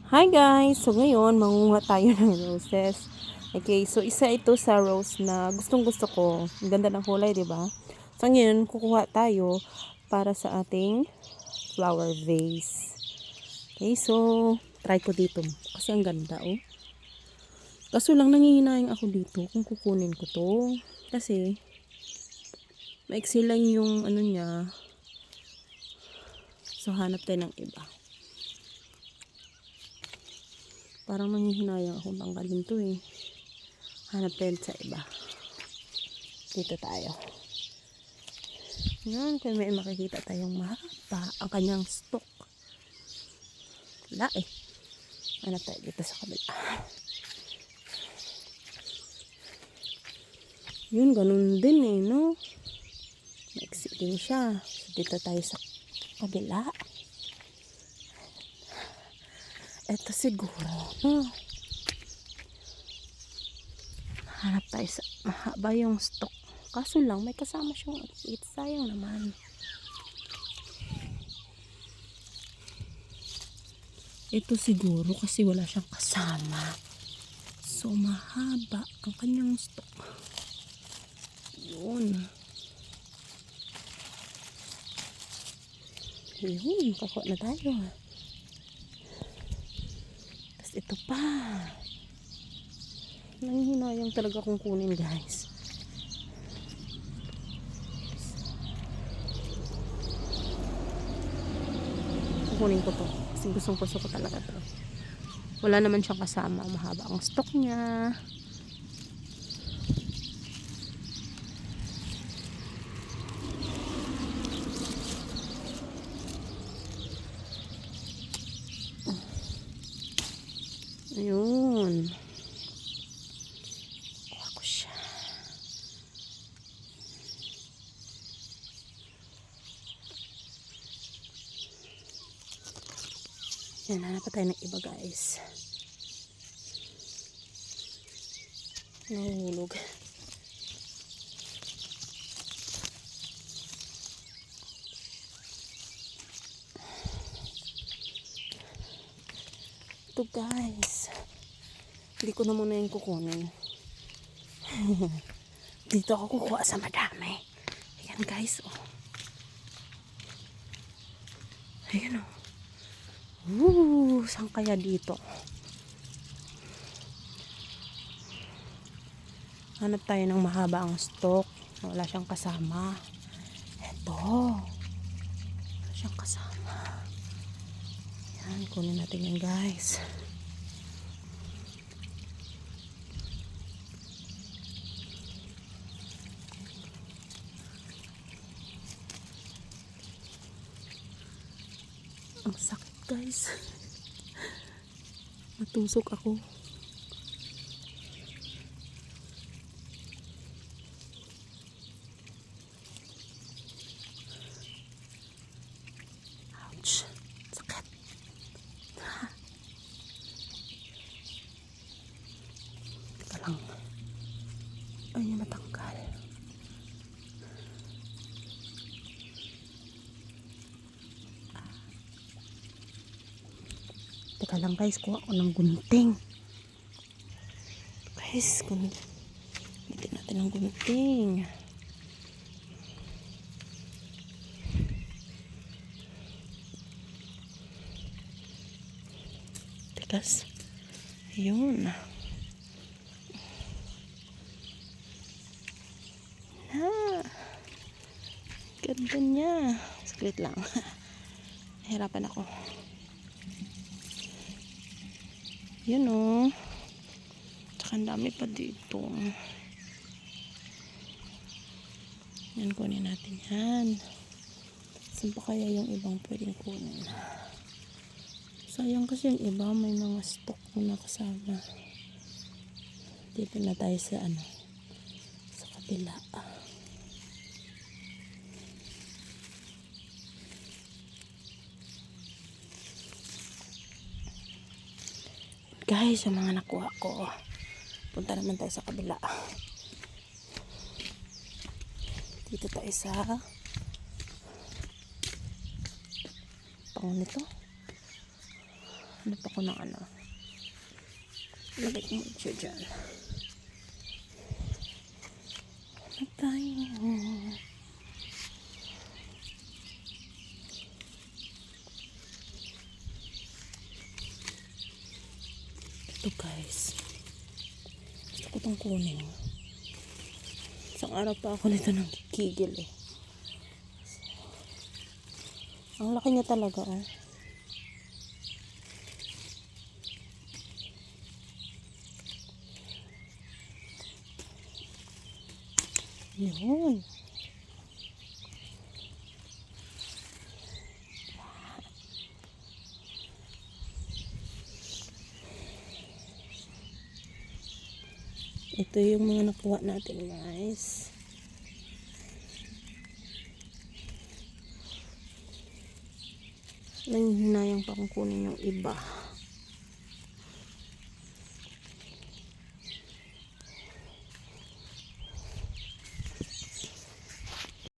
Hi guys! So ngayon, mangunguha tayo ng roses. Okay, so isa ito sa rose na gustong gusto ko. Ang ganda ng kulay, di ba? So ngayon, kukuha tayo para sa ating flower vase. Okay, so try ko dito. Kasi ang ganda, oh. Kaso lang nangihinayang ako dito kung kukunin ko to. Kasi maiksi lang yung ano niya. So hanap tayo ng iba. Parang nangihinayang akong tanggalin to eh. Hanap tayo sa iba. Dito tayo. Yan, kung may makikita tayong mahaba ang kanyang stock. Wala eh. Hanap tayo dito sa kabila. Yun, ganun din eh, no? Maiksi din siya. So, dito tayo sa kabila. Ito siguro, no? Hanap tayo sa mahaba yung stock. Kaso lang, may kasama siyang it. Sayang naman. Ito siguro kasi wala siyang kasama. So, mahaba ang kanyang stock. Yun. Yun, kakuha na tayo. Tapos ito pa. Nanghihinayang talaga kung kunin, guys. Kukunin ko to. Kasi gustong gusto ko talaga to. Wala naman siyang kasama. Mahaba ang stock niya. Ayun. Kuha ko siya. Yan, hanap pa tayo ng iba, guys. Nahulog. Ito, guys. Hindi ko na muna yung kukunin. Dito ako kukuha sa madami. Ayan, guys, oh. Ayan, oh. Saan kaya dito? Hanap tayo ng mahaba ang stock. Wala siyang kasama. Eto. Wala siyang kasama. Yan, kunin natin yan, guys. Ang sakit, guys. Natusok ako. Ouch. Sakit. Teka lang. Ay, matanggal. Teka lang, guys. Kuha ko ng gunting. Guys, gamitin natin ng gunting. Tekas. Yun. Ganda niya. Saglit lang. Nahirapan ako. Yun o. Tsaka ang dami pa dito. Yan, kunin natin yan. Saan pa kaya yung ibang pwedeng kunin? Sayang kasi yung iba may mga stock na nakasama. Dito na tayo sa sa kabila. Guys, yung mga nakuha ko. Punta naman tayo sa kabila. Dito tayo sa pango nito. Hanap ako ng ano. Lagay mo siya dyan. Hanap tayo. Ito guys. Gusto ko itong kunin. Isang araw pa ako nito ng kikigil eh. Ang laki niya talaga oh. Yun. Ito yung mga nakuha natin guys. Nanghihinayang pa kung kunin yung iba.